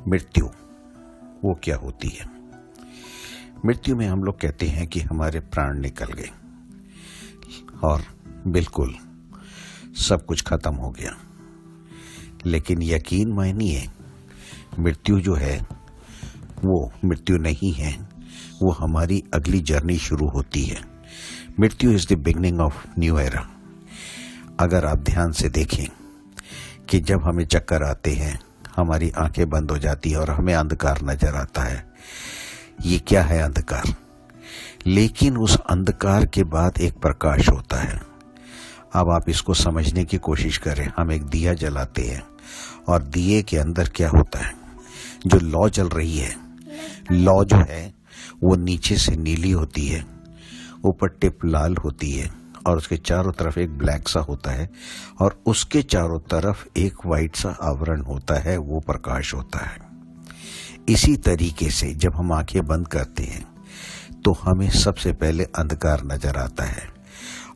मृत्यु वो क्या होती है? मृत्यु में हम लोग कहते हैं कि हमारे प्राण निकल गए और बिल्कुल सब कुछ खत्म हो गया। लेकिन यकीन मानिए, मृत्यु जो है वो मृत्यु नहीं है, वो हमारी अगली जर्नी शुरू होती है। मृत्यु is the beginning of new era. अगर आप ध्यान से देखें कि जब हमें चक्कर आते हैं, हमारी आंखें बंद हो जाती है और हमें अंधकार नजर आता है। ये क्या है? अंधकार। लेकिन उस अंधकार के बाद एक प्रकाश होता है। अब आप इसको समझने की कोशिश करें। हम एक दिया जलाते हैं और दिए के अंदर क्या होता है? जो लौ जल रही है, लौ जो है वो नीचे से नीली होती है, ऊपर टिप लाल होती है और उसके चारों तरफ एक ब्लैक सा होता है और उसके चारों तरफ एक वाइट सा आवरण होता है, वो प्रकाश होता है। इसी तरीके से जब हम आंखें बंद करते हैं तो हमें सबसे पहले अंधकार नजर आता है,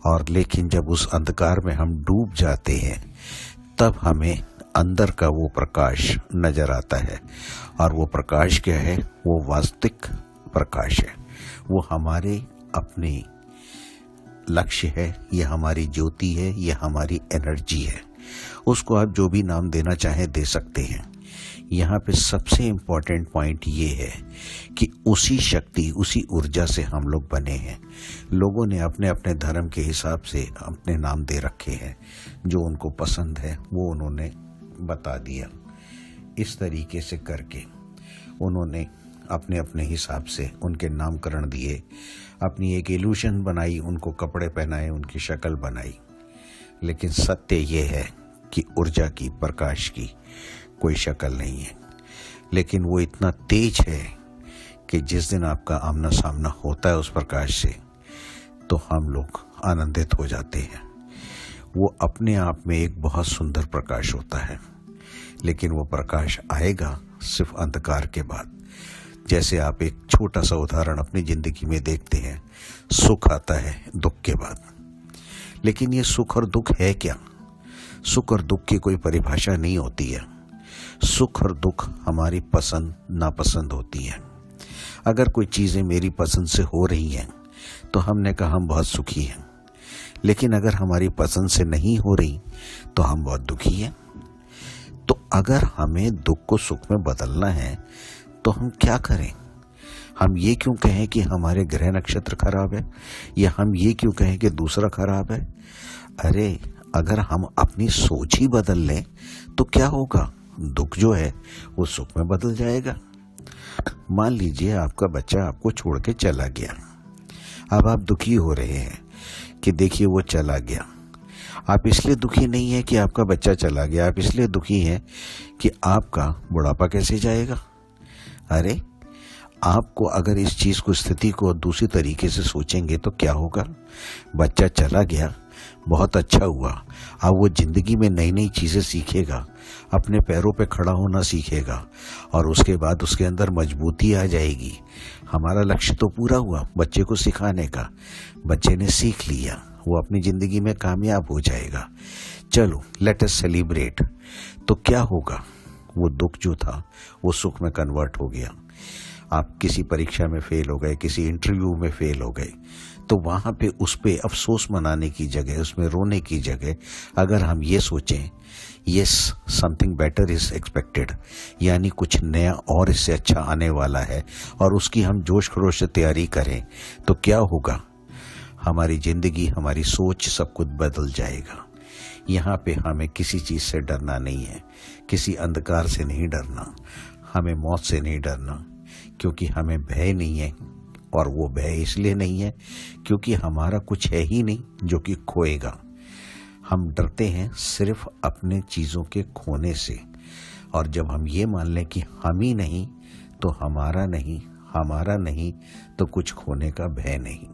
और लेकिन जब उस अंधकार में हम डूब जाते हैं तब हमें अंदर का वो प्रकाश नजर आता है। और वो प्रकाश क्या है? वो वास्तविक प्रकाश है, वो हमारे अपने लक्ष्य है, ये हमारी ज्योति है, ये हमारी एनर्जी है। उसको आप जो भी नाम देना चाहें दे सकते हैं। यहाँ पे सबसे इम्पोर्टेंट पॉइंट ये है कि उसी शक्ति, उसी ऊर्जा से हम लोग बने हैं। लोगों ने अपने अपने धर्म के हिसाब से अपने नाम दे रखे हैं, जो उनको पसंद है वो उन्होंने बता दिया। इस तरीके से करके उन्होंने अपने अपने हिसाब से उनके नामकरण दिए, अपनी एक इल्यूशन बनाई, उनको कपड़े पहनाए, उनकी शक्ल बनाई। लेकिन सत्य ये है कि ऊर्जा की, प्रकाश की कोई शक्ल नहीं है। लेकिन वो इतना तेज है कि जिस दिन आपका आमना सामना होता है उस प्रकाश से, तो हम लोग आनंदित हो जाते हैं। वो अपने आप में एक बहुत सुंदर प्रकाश होता है, लेकिन वो प्रकाश आएगा सिर्फ अंधकार के बाद। जैसे आप एक छोटा सा उदाहरण अपनी जिंदगी में देखते हैं, सुख आता है दुख के बाद। लेकिन ये सुख और दुख है क्या? सुख और दुख की कोई परिभाषा नहीं होती है। सुख और दुख हमारी पसंद नापसंद होती है। अगर कोई चीजें मेरी पसंद से हो रही हैं तो हमने कहा हम बहुत सुखी हैं, लेकिन अगर हमारी पसंद से नहीं हो रही तो हम बहुत दुखी हैं। तो अगर हमें दुख को सुख में बदलना है तो हम क्या करें? हम ये क्यों कहें कि हमारे ग्रह नक्षत्र खराब है, या हम ये क्यों कहें कि दूसरा खराब है? अरे, अगर हम अपनी सोच ही बदल लें तो क्या होगा? दुख जो है वो सुख में बदल जाएगा। मान लीजिए आपका बच्चा आपको छोड़ के चला गया। अब आप दुखी हो रहे हैं कि देखिए वो चला गया। आप इसलिए दुखी नहीं है कि आपका बच्चा चला गया, आप इसलिए दुखी हैं कि आपका बुढ़ापा कैसे जाएगा। अरे, आपको अगर इस चीज को, स्थिति को दूसरी तरीके से सोचेंगे तो क्या होगा? बच्चा चला गया, बहुत अच्छा हुआ। अब वो जिंदगी में नई नई चीजें सीखेगा, अपने पैरों पे खड़ा होना सीखेगा और उसके बाद उसके अंदर मजबूती आ जाएगी। हमारा लक्ष्य तो पूरा हुआ बच्चे को सिखाने का। बच्चे ने सीख लिया, वो अपनी जिंदगी में कामयाब हो जाएगा। चलो, लेट अस सेलिब्रेट। तो क्या होगा? वो दुख जो था वो सुख में कन्वर्ट हो गया। आप किसी परीक्षा में फेल हो गए, किसी इंटरव्यू में फेल हो गए, तो वहां पे उस पे अफसोस मनाने की जगह, उसमें रोने की जगह, अगर हम ये सोचें yes something better is expected, यानी कुछ नया और इससे अच्छा आने वाला है, और उसकी हम जोश खरोश से तैयारी करें, तो क्या होगा? हमारी जिंदगी, हमारी सोच, सब कुछ बदल जाएगा। यहाँ पे हमें किसी चीज से डरना नहीं है, किसी अंधकार से नहीं डरना, हमें मौत से नहीं डरना, क्योंकि हमें भय नहीं है। और वो भय इसलिए नहीं है क्योंकि हमारा कुछ है ही नहीं जो कि खोएगा। हम डरते हैं सिर्फ अपने चीजों के खोने से। और जब हम ये मान लें कि हम ही नहीं तो हमारा नहीं, हमारा नहीं तो कुछ खोने का भय नहीं।